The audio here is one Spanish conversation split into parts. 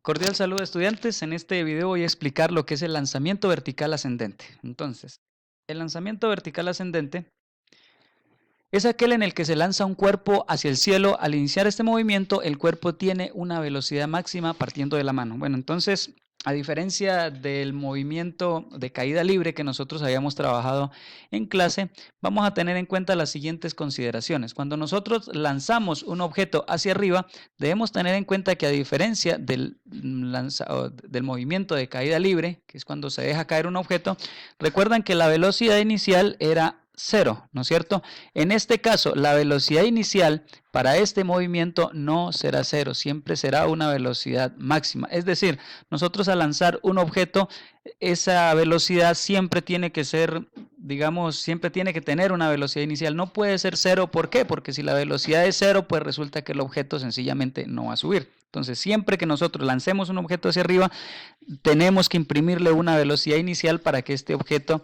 Cordial saludo, estudiantes. En este video voy a explicar lo que es el lanzamiento vertical ascendente. Entonces, el lanzamiento vertical ascendente es aquel en el que se lanza un cuerpo hacia el cielo. Al iniciar este movimiento, el cuerpo tiene una velocidad máxima partiendo de la mano. Bueno, entonces, a diferencia del movimiento de caída libre que nosotros habíamos trabajado en clase, vamos a tener en cuenta las siguientes consideraciones. Cuando nosotros lanzamos un objeto hacia arriba, debemos tener en cuenta que a diferencia del movimiento de caída libre, que es cuando se deja caer un objeto, recuerdan que la velocidad inicial era cero, ¿no es cierto? En este caso, la velocidad inicial para este movimiento no será cero, siempre será una velocidad máxima. Es decir, nosotros al lanzar un objeto, esa velocidad siempre tiene que ser, digamos, siempre tiene que tener una velocidad inicial. No puede ser cero, ¿por qué? Porque si la velocidad es cero, pues resulta que el objeto sencillamente no va a subir. Entonces, siempre que nosotros lancemos un objeto hacia arriba, tenemos que imprimirle una velocidad inicial para que este objeto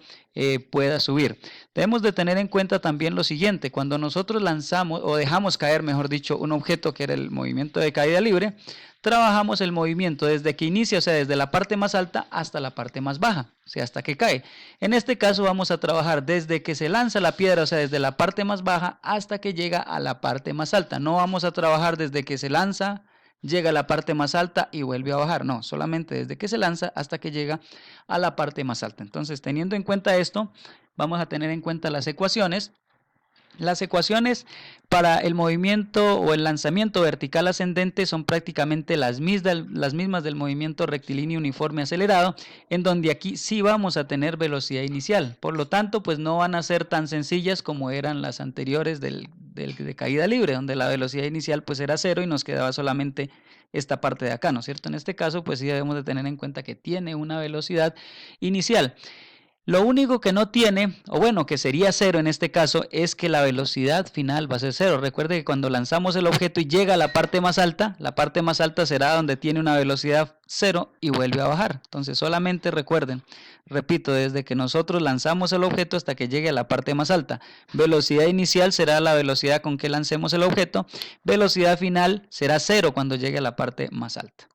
pueda subir. Debemos de tener en cuenta también lo siguiente: cuando nosotros lanzamos o dejamos caer, mejor dicho, un objeto que era el movimiento de caída libre, trabajamos el movimiento desde que inicia, o sea, desde la parte más alta hasta la parte más baja, o sea, hasta que cae. En este caso vamos a trabajar desde que se lanza la piedra, o sea, desde la parte más baja hasta que llega a la parte más alta. No vamos a trabajar desde que se lanza, llega a la parte más alta y vuelve a bajar. No, solamente desde que se lanza hasta que llega a la parte más alta. Entonces, teniendo en cuenta esto, vamos a tener en cuenta las ecuaciones. Las ecuaciones para el movimiento o el lanzamiento vertical ascendente son prácticamente las mismas del movimiento rectilíneo uniforme acelerado, en donde aquí sí vamos a tener velocidad inicial. Por lo tanto, pues no van a ser tan sencillas como eran las anteriores de caída libre, donde la velocidad inicial pues era cero y nos quedaba solamente esta parte de acá, ¿no es cierto? En este caso, pues sí debemos de tener en cuenta que tiene una velocidad inicial. Lo único que no tiene, o bueno, que sería cero en este caso, es que la velocidad final va a ser cero. Recuerde que cuando lanzamos el objeto y llega a la parte más alta será donde tiene una velocidad cero y vuelve a bajar. Entonces solamente recuerden, repito, desde que nosotros lanzamos el objeto hasta que llegue a la parte más alta. Velocidad inicial será la velocidad con que lancemos el objeto. Velocidad final será cero cuando llegue a la parte más alta.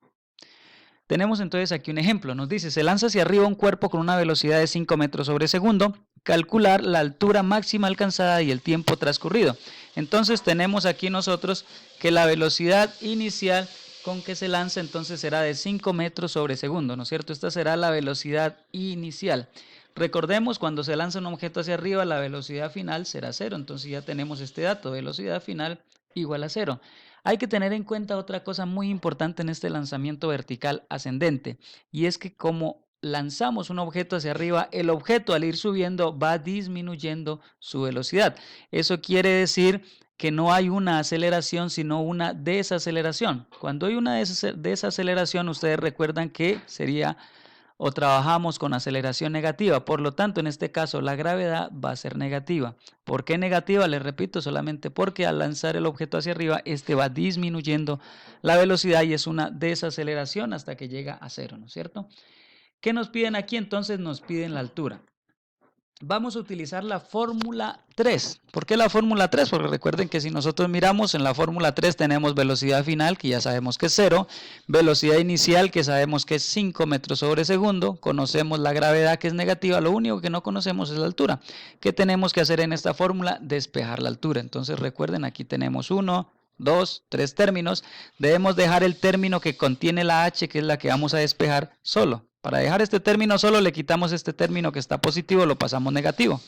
Tenemos entonces aquí un ejemplo. Nos dice: se lanza hacia arriba un cuerpo con una velocidad de 5 metros sobre segundo. Calcular la altura máxima alcanzada y el tiempo transcurrido. Entonces tenemos aquí nosotros que la velocidad inicial con que se lanza entonces será de 5 metros sobre segundo, ¿no es cierto? Esta será la velocidad inicial. Recordemos, cuando se lanza un objeto hacia arriba, la velocidad final será cero. Entonces ya tenemos este dato: velocidad final igual a cero. Hay que tener en cuenta otra cosa muy importante en este lanzamiento vertical ascendente, y es que como lanzamos un objeto hacia arriba, el objeto al ir subiendo va disminuyendo su velocidad. Eso quiere decir que no hay una aceleración, sino una desaceleración. Cuando hay una desaceleración, ustedes recuerdan que sería o trabajamos con aceleración negativa. Por lo tanto, en este caso, la gravedad va a ser negativa. ¿Por qué negativa? Les repito, solamente porque al lanzar el objeto hacia arriba, este va disminuyendo la velocidad y es una desaceleración hasta que llega a cero, ¿no es cierto? ¿Qué nos piden aquí? Entonces nos piden la altura. Vamos a utilizar la fórmula 3. ¿Por qué la fórmula 3? Porque recuerden que si nosotros miramos en la fórmula 3 tenemos velocidad final, que ya sabemos que es 0, velocidad inicial, que sabemos que es 5 metros sobre segundo, conocemos la gravedad, que es negativa, lo único que no conocemos es la altura. ¿Qué tenemos que hacer en esta fórmula? Despejar la altura. Entonces recuerden, aquí tenemos 1, 2, 3 términos. Debemos dejar el término que contiene la h, que es la que vamos a despejar, solo. Para dejar este término solo, le quitamos este término que está positivo, lo pasamos negativo.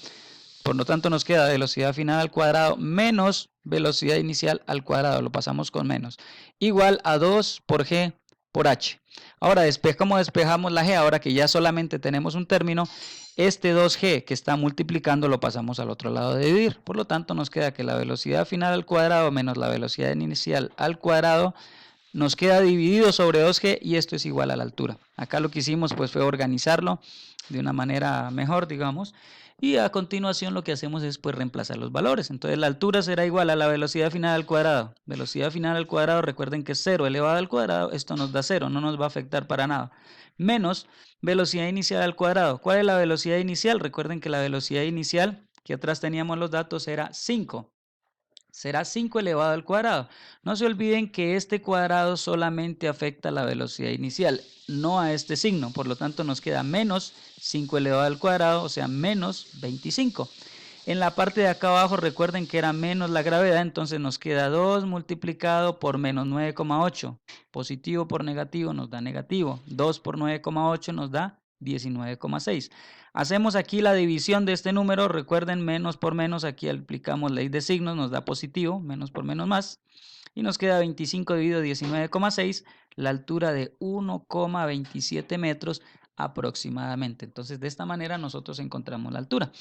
Por lo tanto, nos queda velocidad final al cuadrado menos velocidad inicial al cuadrado, lo pasamos con menos, igual a 2 por g por h. Ahora, ¿cómo despejamos la g? Ahora que ya solamente tenemos un término, este 2g que está multiplicando lo pasamos al otro lado de dividir. Por lo tanto, nos queda que la velocidad final al cuadrado menos la velocidad inicial al cuadrado nos queda dividido sobre 2g y esto es igual a la altura. Acá lo que hicimos pues fue organizarlo de una manera mejor, digamos, y a continuación lo que hacemos es pues reemplazar los valores. Entonces la altura será igual a la velocidad final al cuadrado. Velocidad final al cuadrado, recuerden que es 0 elevado al cuadrado, esto nos da 0, no nos va a afectar para nada. Menos velocidad inicial al cuadrado. ¿Cuál es la velocidad inicial? Recuerden que la velocidad inicial, que atrás teníamos los datos, era 5. será 5 elevado al cuadrado. No se olviden que este cuadrado solamente afecta a la velocidad inicial, no a este signo. Por lo tanto, nos queda menos 5 elevado al cuadrado, o sea, menos 25. En la parte de acá abajo recuerden que era menos la gravedad, entonces nos queda 2 multiplicado por menos 9,8. Positivo por negativo nos da negativo. 2 por 9,8 nos da 19,6. Hacemos aquí la división de este número, recuerden menos por menos, aquí aplicamos ley de signos, nos da positivo, menos por menos más. Y nos queda 25 dividido 19,6, la altura de 1,27 metros aproximadamente. Entonces de esta manera nosotros encontramos la altura.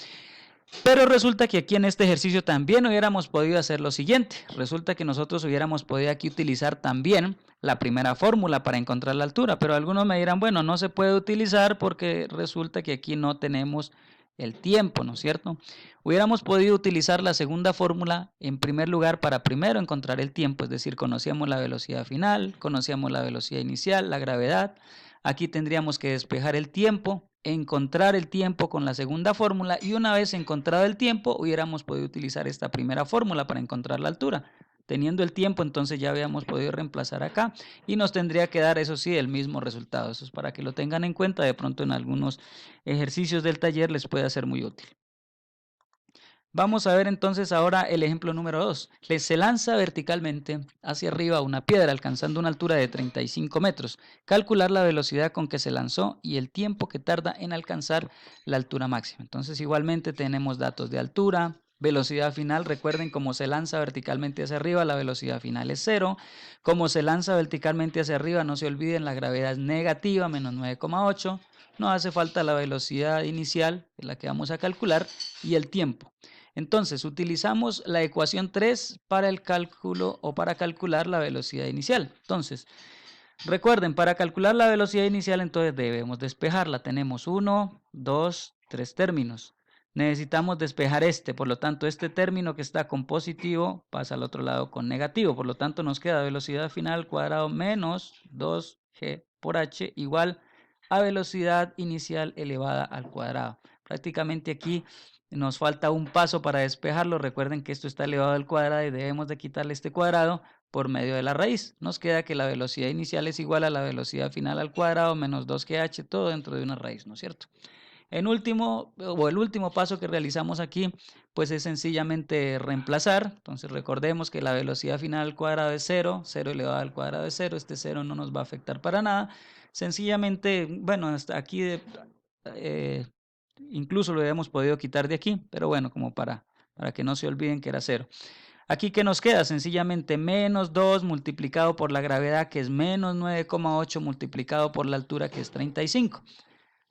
Pero resulta que aquí en este ejercicio también hubiéramos podido hacer lo siguiente. Resulta que nosotros hubiéramos podido aquí utilizar también la primera fórmula para encontrar la altura. Pero algunos me dirán, bueno, no se puede utilizar porque resulta que aquí no tenemos el tiempo, ¿no es cierto? Hubiéramos podido utilizar la segunda fórmula en primer lugar para primero encontrar el tiempo. Es decir, conocíamos la velocidad final, conocíamos la velocidad inicial, la gravedad. Aquí tendríamos que despejar el tiempo, encontrar el tiempo con la segunda fórmula y una vez encontrado el tiempo hubiéramos podido utilizar esta primera fórmula para encontrar la altura. Teniendo el tiempo entonces ya habíamos podido reemplazar acá y nos tendría que dar eso sí el mismo resultado. Eso es para que lo tengan en cuenta, de pronto en algunos ejercicios del taller les puede ser muy útil. Vamos a ver entonces ahora el ejemplo número 2. Se lanza verticalmente hacia arriba una piedra alcanzando una altura de 35 metros. Calcular la velocidad con que se lanzó y el tiempo que tarda en alcanzar la altura máxima. Entonces igualmente tenemos datos de altura, velocidad final. Recuerden cómo se lanza verticalmente hacia arriba, la velocidad final es 0. Como se lanza verticalmente hacia arriba, no se olviden, la gravedad es negativa, menos 9,8. No hace falta la velocidad inicial, que es la que vamos a calcular, y el tiempo. Entonces, utilizamos la ecuación 3 para el cálculo o para calcular la velocidad inicial. Entonces, recuerden, para calcular la velocidad inicial, entonces debemos despejarla. Tenemos 1, 2, 3 términos. Necesitamos despejar este, por lo tanto, este término que está con positivo pasa al otro lado con negativo. Por lo tanto, nos queda velocidad final al cuadrado menos 2g por h igual a velocidad inicial elevada al cuadrado. Prácticamente aquí nos falta un paso para despejarlo. Recuerden que esto está elevado al cuadrado y debemos de quitarle este cuadrado por medio de la raíz. Nos queda que la velocidad inicial es igual a la velocidad final al cuadrado menos 2gh, todo dentro de una raíz, ¿no es cierto? El último paso que realizamos aquí, pues es sencillamente reemplazar. Entonces recordemos que la velocidad final al cuadrado es 0, 0 elevado al cuadrado es 0, este 0 no nos va a afectar para nada. Sencillamente, bueno, hasta aquí incluso lo habíamos podido quitar de aquí, pero bueno, como para que no se olviden que era 0. Aquí, ¿qué nos queda? Sencillamente menos 2 multiplicado por la gravedad, que es menos 9,8 multiplicado por la altura, que es 35.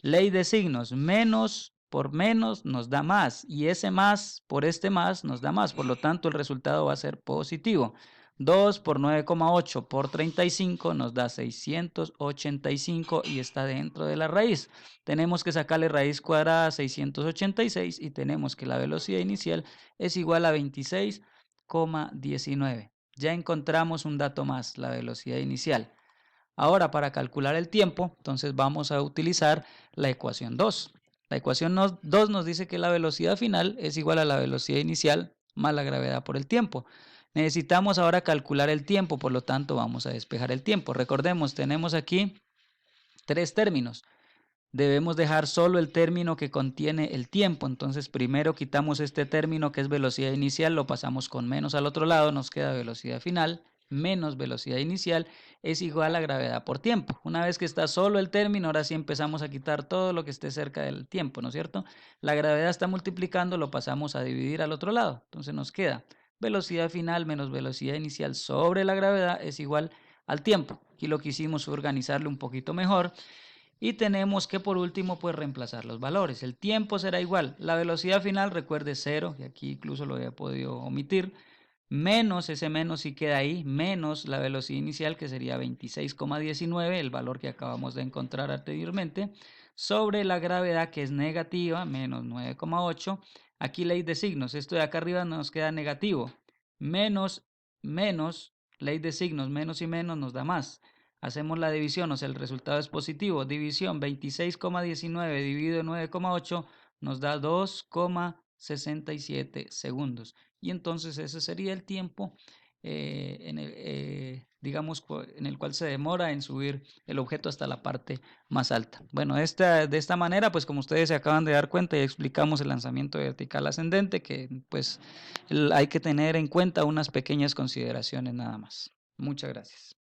Ley de signos, menos por menos nos da más y ese más por este más nos da más. Por lo tanto, el resultado va a ser positivo. 2 por 9,8 por 35 nos da 685 y está dentro de la raíz. Tenemos que sacarle raíz cuadrada a 686 y tenemos que la velocidad inicial es igual a 26,19. Ya encontramos un dato más, la velocidad inicial. Ahora, para calcular el tiempo, entonces vamos a utilizar la ecuación 2. La ecuación 2 nos dice que la velocidad final es igual a la velocidad inicial más la gravedad por el tiempo. Necesitamos ahora calcular el tiempo, por lo tanto vamos a despejar el tiempo. Recordemos, tenemos aquí 3 términos. Debemos dejar solo el término que contiene el tiempo. Entonces primero quitamos este término que es velocidad inicial, lo pasamos con menos al otro lado, nos queda velocidad final menos velocidad inicial es igual a gravedad por tiempo. Una vez que está solo el término, ahora sí empezamos a quitar todo lo que esté cerca del tiempo, ¿no es cierto? La gravedad está multiplicando, lo pasamos a dividir al otro lado. Entonces nos queda velocidad final menos velocidad inicial sobre la gravedad es igual al tiempo. Aquí lo que hicimos fue organizarlo un poquito mejor. Y tenemos que por último pues reemplazar los valores. El tiempo será igual. La velocidad final, recuerde 0, y aquí incluso lo había podido omitir, menos, ese menos sí queda ahí, menos la velocidad inicial que sería 26,19, el valor que acabamos de encontrar anteriormente, sobre la gravedad que es negativa, menos 9,8. Aquí ley de signos, esto de acá arriba nos queda negativo, menos, menos, ley de signos, menos y menos nos da más. Hacemos la división, o sea, el resultado es positivo. División 26,19 dividido en 9,8 nos da 2,5. 67 segundos. Y entonces ese sería el tiempo digamos, en el cual se demora en subir el objeto hasta la parte más alta. Bueno, de esta manera, pues como ustedes se acaban de dar cuenta, ya explicamos el lanzamiento vertical ascendente, que pues hay que tener en cuenta unas pequeñas consideraciones nada más. Muchas gracias.